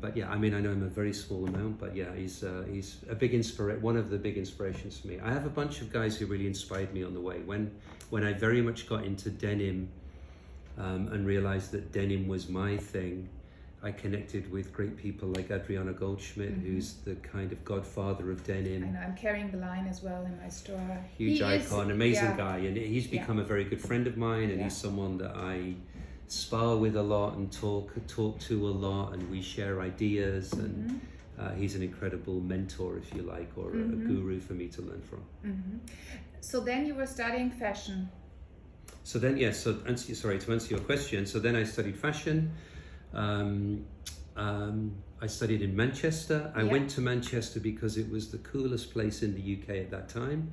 But yeah, I mean, I know him a very small amount, but yeah, he's a big one of the big inspirations for me. I have a bunch of guys who really inspired me on the way. When I very much got into denim and realized that denim was my thing, I connected with great people like Adriana Goldschmidt, who's the kind of godfather of denim. I know, I'm carrying the line as well in my store. Huge icon, amazing yeah. guy, and he's become a very good friend of mine, and he's someone that I spar with a lot and talk to a lot, and we share ideas, and he's an incredible mentor, if you like, or a guru for me to learn from. So then you were studying fashion. So then, yes, to answer your question, so then I studied fashion. I studied in Manchester. I went to Manchester because it was the coolest place in the UK at that time,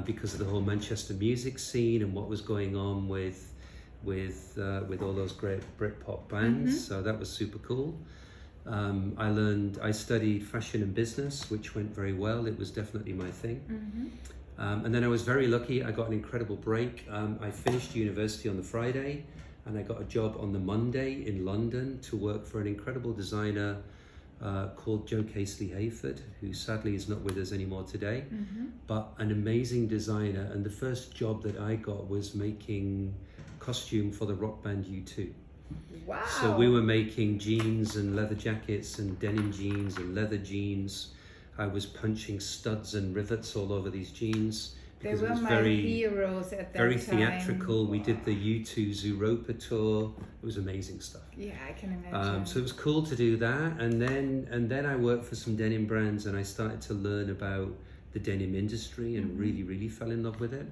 because of the whole Manchester music scene and what was going on with all those great Britpop bands. So that was super cool. I studied fashion and business, which went very well. It was definitely my thing. And then I was very lucky. I got an incredible break. I finished university on the Friday, and I got a job on the Monday in London to work for an incredible designer called Joe Casely-Hayford, who sadly is not with us anymore today, but an amazing designer. And the first job that I got was making costume for the rock band U2. Wow. So we were making jeans and leather jackets and denim jeans and leather jeans. I was punching studs and rivets all over these jeans. They were it was my heroes at that very time. theatrical. We did the U2 Europa tour. It was amazing stuff. Yeah, I can imagine. So it was cool to do that, and then I worked for some denim brands, and I started to learn about the denim industry and really fell in love with it.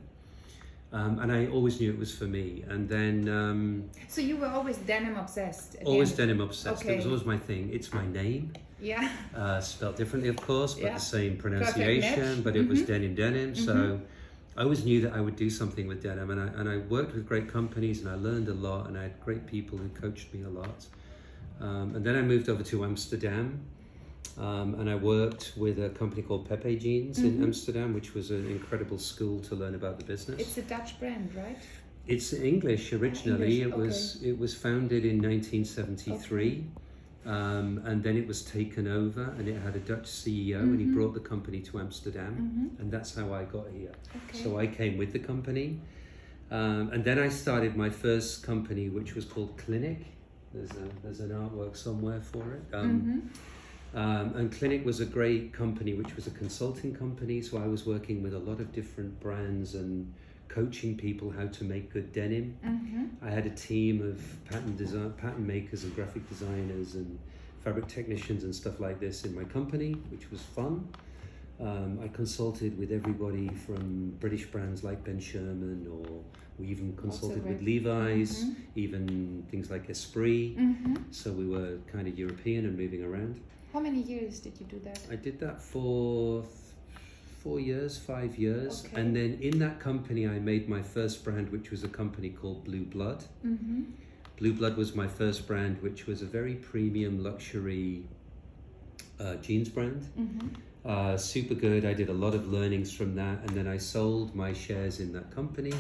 And I always knew it was for me. And then so you were always denim obsessed. always denim obsessed. Okay. It was always my thing. It's my name. Yeah. Spelled differently, of course, but the same Perfect pronunciation. match. But it was denim. So I always knew that I would do something with denim, and I worked with great companies, and I learned a lot, and I had great people who coached me a lot. And then I moved over to Amsterdam, and I worked with a company called Pepe Jeans in Amsterdam, which was an incredible school to learn about the business. It's a Dutch brand, right? It's English originally. English, It was founded in 1973. And then it was taken over, and it had a Dutch CEO, and he brought the company to Amsterdam, and that's how I got here. So I came with the company, and then I started my first company, which was called Clinic. There's an artwork somewhere for it. And Clinic was a great company, which was a consulting company, so I was working with a lot of different brands and coaching people how to make good denim. I had a team of pattern makers and graphic designers and fabric technicians and stuff like this in my company, which was fun. I consulted with everybody from British brands like Ben Sherman, or we even consulted with Levi's, even things like Esprit. So we were kind of European and moving around. How many years did you do that? I did that for 5 years, and then in that company I made my first brand, which was a company called Blue Blood. Blue Blood was my first brand, which was a very premium luxury jeans brand. Super good. I did a lot of learnings from that, and then I sold my shares in that company,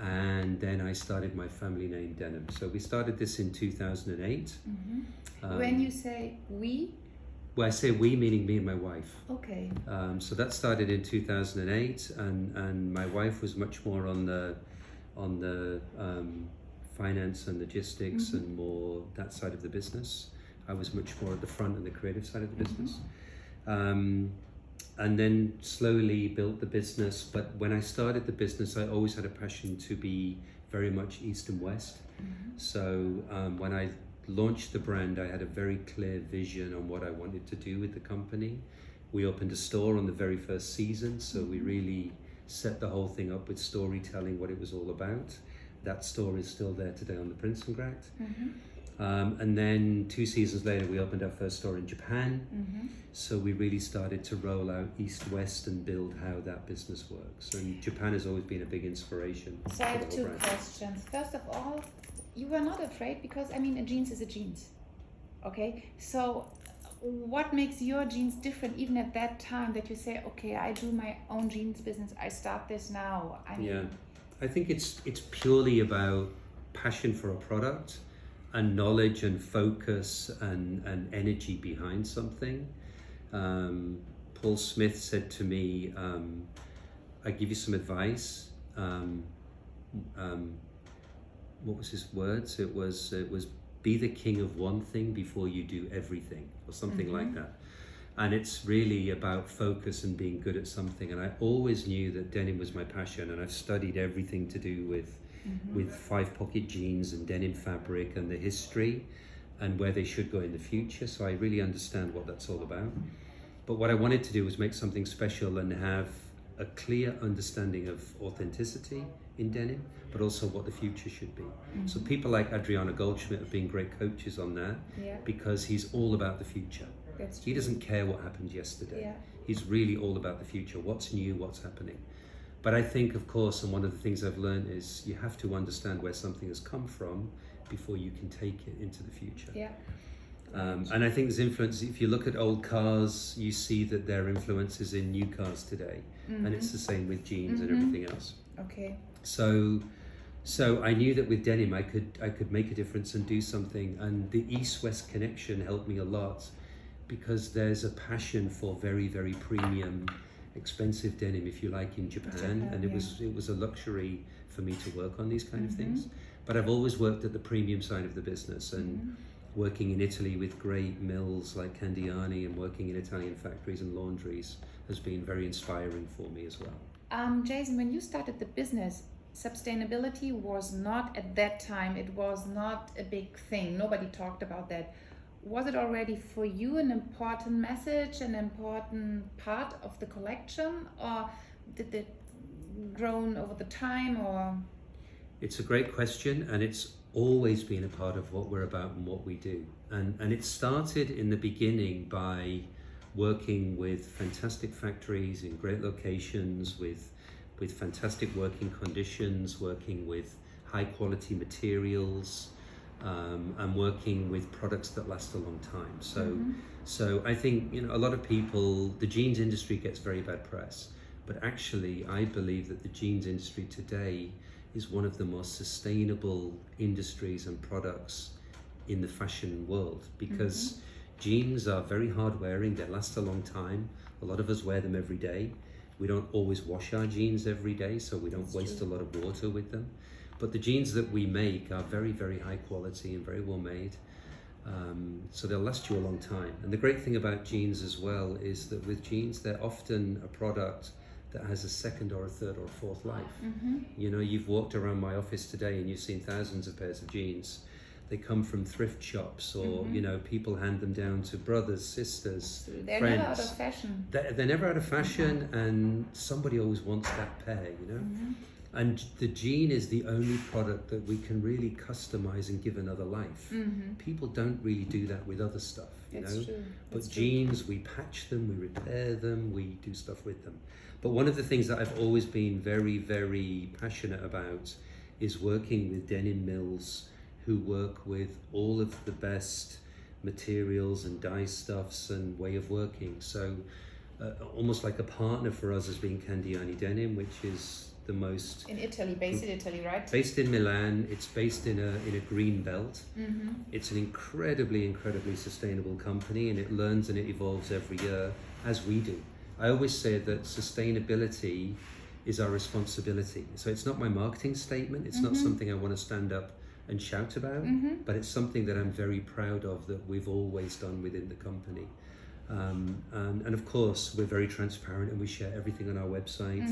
and then I started my family name Denham. So we started this in 2008. When you say we? Well, I say we, meaning me and my wife. Okay. So that started in 2008, and my wife was much more on the finance and logistics and more that side of the business. I was much more at the front and the creative side of the business. and then slowly built the business. But when I started the business, I always had a passion to be very much East and West. So when I launched the brand, I had a very clear vision on what I wanted to do with the company. We opened a store on the very first season, so we really set the whole thing up with storytelling, what it was all about. That store is still there today on the Prinsengracht. And then 2 seasons later, we opened our first store in Japan. So we really started to roll out East-West and build how that business works. And Japan has always been a big inspiration. So I have 2 questions. First of all, you were not afraid because, I mean, a jeans is a jeans. Okay, so what makes your jeans different even at that time that you say, okay, I do my own jeans business, I start this now? I mean, yeah, I think it's purely about passion for a product and knowledge and focus and energy behind something. Paul Smith said to me, I give you some advice. What was his words? It was be the king of one thing before you do everything, or something like that. And it's really about focus and being good at something. And I always knew that denim was my passion, and I've studied everything to do with 5-pocket jeans and denim fabric and the history and where they should go in the future. So I really understand what that's all about. But what I wanted to do was make something special and have a clear understanding of authenticity in denim, but also what the future should be. So people like Adriana Goldschmidt have been great coaches on that, because he's all about the future. He doesn't care what happened yesterday. He's really all about the future. What's new, what's happening. But I think, of course, and one of the things I've learned is you have to understand where something has come from before you can take it into the future. And I think there's influence. If you look at old cars, you see that there are influences in new cars today. And it's the same with jeans and everything else. Okay. So I knew that with denim I could make a difference and do something, and the East-West connection helped me a lot, because there's a passion for very, very premium, expensive denim, if you like, in Japan, and it was a luxury for me to work on these kind of things. But I've always worked at the premium side of the business, and working in Italy with great mills like Candiani and working in Italian factories and laundries has been very inspiring for me as well. Jason, when you started the business, sustainability was not, at that time, it was not a big thing. Nobody talked about that. Was it already for you an important message, an important part of the collection, or did it grown over the time, or? It's a great question, and it's always been a part of what we're about and what we do. And it started in the beginning by working with fantastic factories in great locations, with fantastic working conditions, working with high quality materials, and working with products that last a long time. So I think, a lot of people, the jeans industry gets very bad press, but actually I believe that the jeans industry today is one of the most sustainable industries and products in the fashion world, because jeans are very hard wearing, they last a long time. A lot of us wear them every day. We don't always wash our jeans every day, so we don't waste a lot of water with them. But the jeans that we make are very, very high quality and very well made. So they'll last you a long time. And the great thing about jeans as well is that with jeans, they're often a product that has a second or a third or a fourth life. You've walked around my office today and you've seen thousands of pairs of jeans. They come from thrift shops, or people hand them down to brothers, sisters, they're friends. never out of fashion. They're never out of fashion, and somebody always wants that pair, And the jean is the only product that we can really customize and give another life. People don't really do that with other stuff, True. But jeans, we patch them, we repair them, we do stuff with them. But one of the things that I've always been very, very passionate about is working with denim mills who work with all of the best materials and dye stuffs and way of working. So almost like a partner for us has been Candiani Denim, which is the most... In Italy, based in Italy, right? Based in Milan. It's based in a green belt. It's an incredibly sustainable company, and it learns and it evolves every year, as we do. I always say that sustainability is our responsibility. So it's not my marketing statement. It's not something I want to stand up and shout about, but it's something that I'm very proud of, that we've always done within the company. And of course, we're very transparent and we share everything on our website.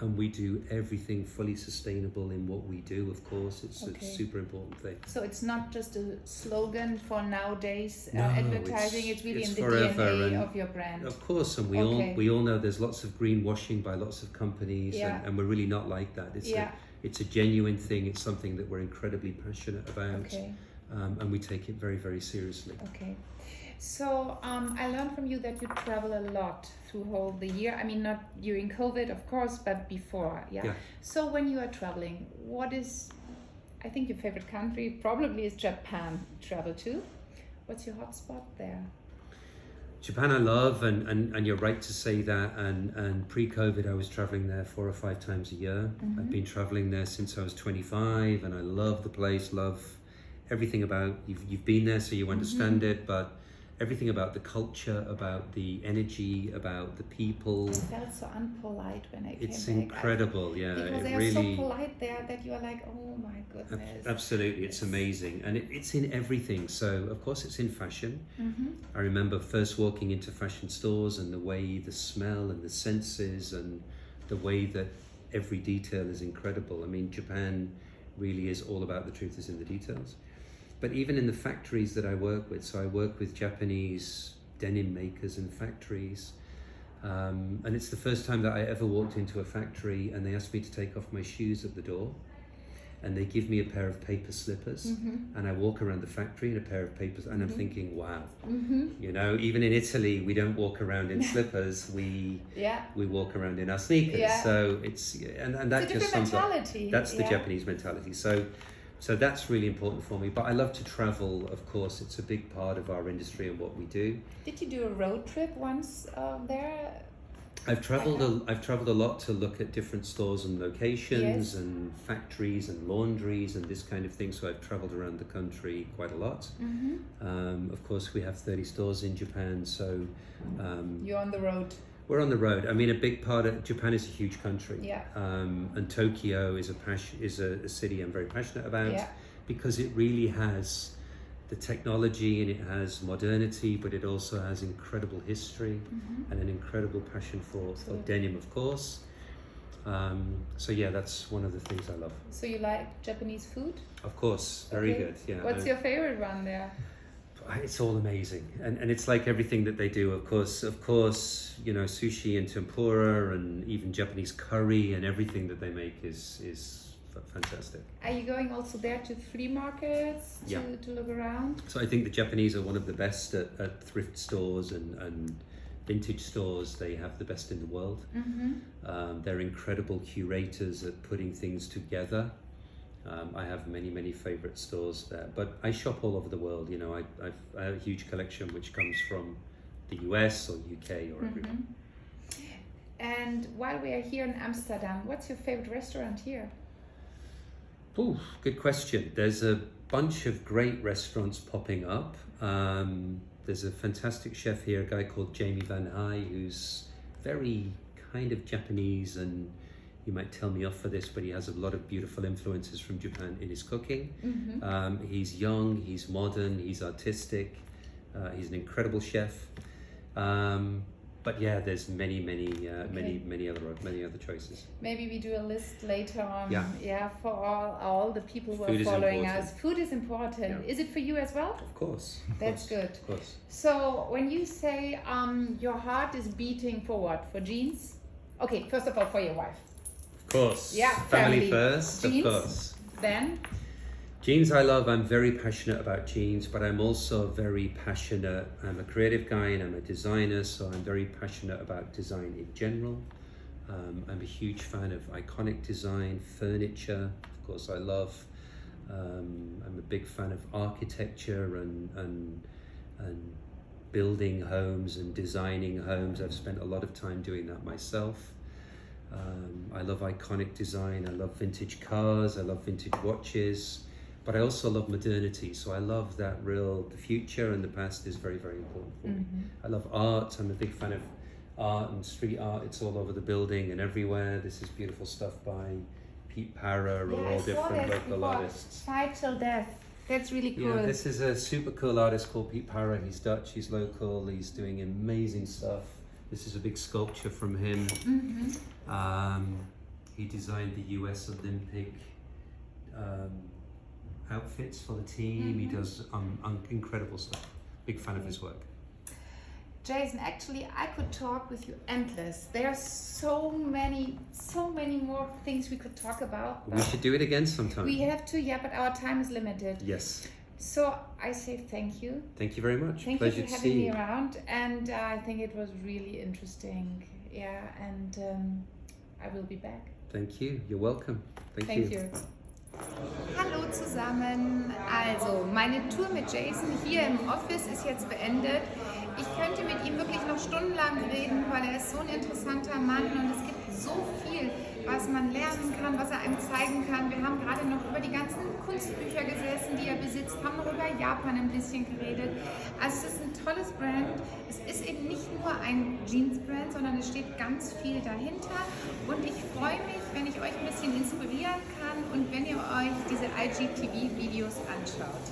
And we do everything fully sustainable in what we do, of course. It's a super important thing. So it's not just a slogan for nowadays No, advertising, it's really in the DNA of your brand. Of course, and we all know there's lots of greenwashing by lots of companies, and we're really not like that. It's a genuine thing. It's something that we're incredibly passionate about, and we take it very, very seriously. Okay. So I learned from you that you travel a lot through the year. I mean, not during COVID, of course, but before. Yeah. So when you are traveling, what is, I think your favorite country probably is Japan to travel to. What's your hotspot there? Japan I love, and you're right to say that. And pre-COVID, I was traveling there 4 or 5 times a year. I've been traveling there since I was 25, and I love the place. Love everything about you've been there, so you understand it, but everything about the culture, about the energy, about the people. I felt so unpolite when I came back. It's incredible, Because they are so polite there that you are like, oh my goodness. Absolutely, it's amazing. And it's in everything. So, of course, it's in fashion. I remember first walking into fashion stores and the way the smell and the senses and the way that every detail is incredible. I mean, Japan really is all about the truth is in the details. But even in the factories that I work with, so I work with Japanese denim makers and factories, and it's the first time that I ever walked into a factory and they asked me to take off my shoes at the door, and they give me a pair of paper slippers, and I walk around the factory in a pair of papers, and I'm thinking, wow, you know, even in Italy, we don't walk around in slippers, we walk around in our sneakers. So it's, and that just sums up, that's the Japanese mentality. So that's really important for me. But I love to travel, of course. It's a big part of our industry and what we do. Did you do a road trip once there? I've traveled a lot to look at different stores and locations and factories and laundries and this kind of thing. So I've traveled around the country quite a lot. Of course, we have 30 stores in Japan. So you're on the road. We're on the road. I mean, a big part of Japan is a huge country, and Tokyo is a city I'm very passionate about because it really has the technology and it has modernity, but it also has incredible history and an incredible passion for denim, of course. So yeah, that's one of the things I love. So you like Japanese food? Of course, very good. Yeah. What's your favorite one there? It's all amazing, and it's like everything that they do. Of course, you know, sushi and tempura, and even Japanese curry, and everything that they make is fantastic. Are you going also there to flea markets to look around? So I think the Japanese are one of the best at thrift stores and vintage stores. They have the best in the world. They're incredible curators at putting things together. I have many favorite stores there, but I shop all over the world. You know, I have a huge collection which comes from the US or UK or everywhere. And while we are here in Amsterdam, what's your favorite restaurant here? Oh, good question. There's a bunch of great restaurants popping up. There's a fantastic chef here, a guy called Jamie Van High, who's very kind of Japanese, and you might tell me off for this, but he has a lot of beautiful influences from Japan in his cooking. He's young, he's modern, he's artistic, he's an incredible chef. But yeah, there's many other choices. Maybe we do a list later on. Yeah. For all the people who are following us. Food is important. Is it for you as well? Of course. That's good. Of course. So when you say your heart is beating for what? For jeans? Okay, first of all, for your wife. Of course. Yeah, family first. Jeans, of course. Then? Jeans I love. I'm very passionate about jeans, but I'm also very passionate. I'm a creative guy and I'm a designer, so I'm very passionate about design in general. I'm a huge fan of iconic design, furniture. Of course, I love. I'm a big fan of architecture and building homes and designing homes. I've spent a lot of time doing that myself. I love iconic design. I love vintage cars. I love vintage watches. But I also love modernity, so I love that the future and the past is very important for me. I love art. I'm a big fan of art and street art. It's all over the building and everywhere. This is beautiful stuff by Pete Parra or all different local artists. Fight Till Death. That's really cool. Yeah, this is a super cool artist called Pete Parra. He's Dutch, he's local, he's doing amazing stuff. This is a big sculpture from him. He designed the US Olympic outfits for the team. He does incredible stuff. Big fan of his work. Jason, actually, I could talk with you endless. There are so many more things we could talk about. We should do it again sometime. We have to, yeah, but our time is limited. Yes. So I say thank you. Thank you very much. Thank Pleasure you for to having see me you. around, and I think it was really interesting. Yeah, and I will be back. Thank you. You're welcome. Thank you. Hallo zusammen. Also, meine Tour mit Jason hier im Office ist jetzt beendet. Ich könnte mit ihm wirklich noch stundenlang reden, weil er ist so ein interessanter Mann und es gibt so viel, was man lernen kann, was er einem zeigen kann. Wir haben gerade noch über die ganzen Kunstbücher gesessen, die er besitzt, haben noch über Japan ein bisschen geredet. Also es ist ein tolles Brand. Es ist eben nicht nur ein Jeans-Brand, sondern es steht ganz viel dahinter. Und ich freue mich, wenn ich euch ein bisschen inspirieren kann und wenn ihr euch diese IGTV-Videos anschaut.